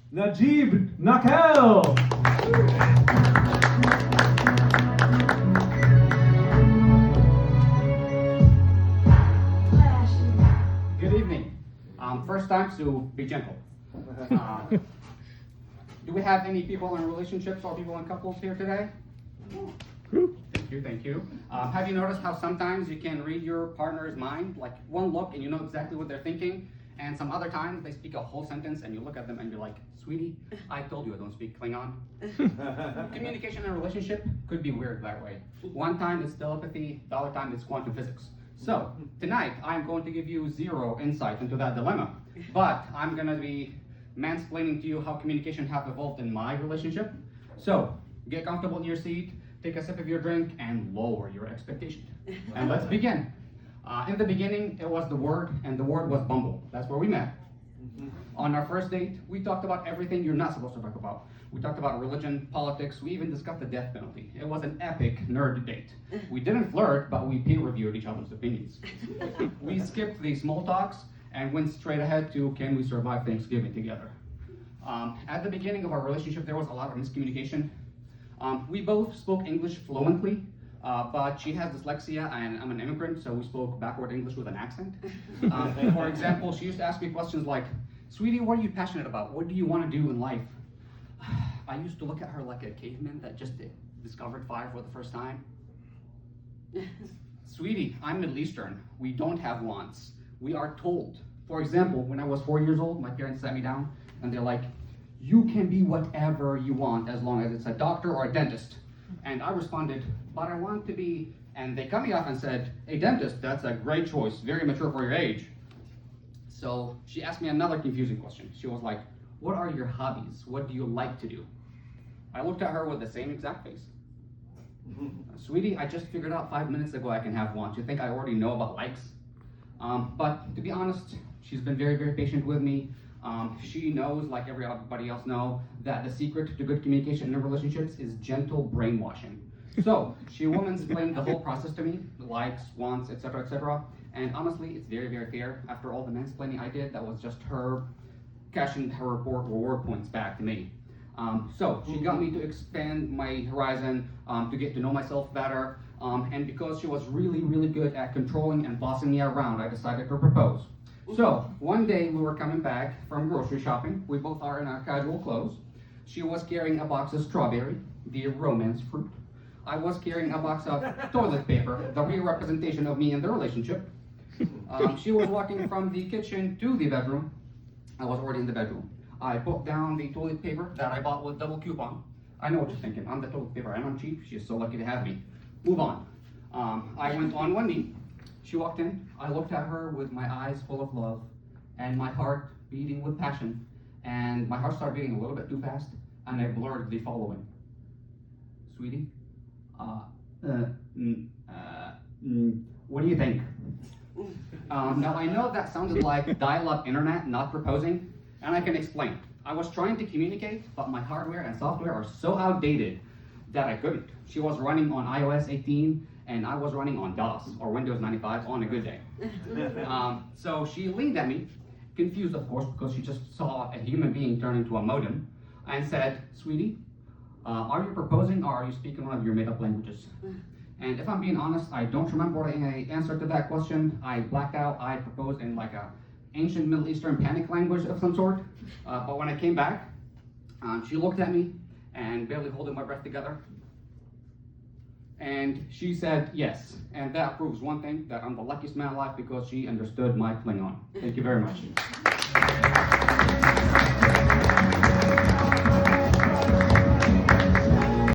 Najib Nakel. Good evening. First time, so be gentle. Do we have any people in relationships or people in couples here today? Thank you. Have you noticed how sometimes you can read your partner's mind, like one look and you know exactly what they're thinking, and some other times they speak a whole sentence and you look at them and you're like, sweetie, I told you I don't speak Klingon. Communication in a relationship could be weird that way. One time it's telepathy, the other time it's quantum physics. So tonight I'm going to give you zero insight into that dilemma, but I'm going to be mansplaining to you how communication have evolved in my relationship. So get comfortable in your seat, take a sip of your drink, and lower your expectation. And let's begin. In the beginning, it was the word, and the word was Bumble. That's where we met. On our first date, we talked about everything you're not supposed to talk about. We talked about religion, politics, we even discussed the death penalty. It was an epic nerd date. We didn't flirt, but we peer-reviewed each other's opinions. We skipped the small talks and went straight ahead to, can we survive Thanksgiving together? At the beginning of our relationship, there was a lot of miscommunication. We both spoke English fluently, but she has dyslexia and I'm an immigrant, so we spoke backward English with an accent. For example, she used to ask me questions like, sweetie, what are you passionate about? What do you want to do in life? I used to look at her like a caveman that just discovered fire for the first time. Sweetie, I'm Middle Eastern. We don't have wants. We are told. For example, when I was 4 years old, my parents sat me down and they're like, you can be whatever you want as long as it's a doctor or a dentist. And I responded, but I want to be, and they cut me off and said, a dentist, that's a great choice, very mature for your age. So she asked me another confusing question. She was like, what are your hobbies? What do you like to do? I looked at her with the same exact face. Sweetie, I just figured out 5 minutes ago I can have one. Do you think I already know about likes? But to be honest, she's been very, very patient with me. She knows, like everybody else know, that the secret to good communication in relationships is gentle brainwashing. So she will explain the whole process to me, the likes, wants, etc., etc. And honestly, it's very, very fair. After all the mansplaining I did, that was just her cashing her reward points back to me. So she got me to expand my horizon, to get to know myself better. And because she was really, really good at controlling and bossing me around, I decided to propose. So one day we were coming back from grocery shopping. We both are in our casual clothes. She was carrying a box of strawberry, the romance fruit. I was carrying a box of toilet paper, the real representation of me in the relationship. She was walking from the kitchen to the bedroom. I was already in the bedroom. I put down the toilet paper that I bought with double coupon. I know what you're thinking. I'm the toilet paper. I'm cheap. She's so lucky to have me. Move on. I went on one knee. She walked in. I looked at her with my eyes full of love and my heart beating with passion. And my heart started beating a little bit too fast, and I blurred the following. Sweetie, what do you think? Now I know that sounded like dial-up internet, not proposing, and I can explain. I was trying to communicate, but my hardware and software are so outdated that I couldn't. She was running on iOS 18, and I was running on DOS, or Windows 95 on a good day. So she leaned at me, confused of course, because she just saw a human being turn into a modem, and said, sweetie, are you proposing or are you speaking one of your made-up languages? And if I'm being honest, I don't remember what I answered to that question. I blacked out. I proposed in like a ancient Middle Eastern panic language of some sort. But when I came back, she looked at me and barely holding my breath together. And she said yes. And that proves one thing, that I'm the luckiest man alive because she understood my Klingon. Thank you very much.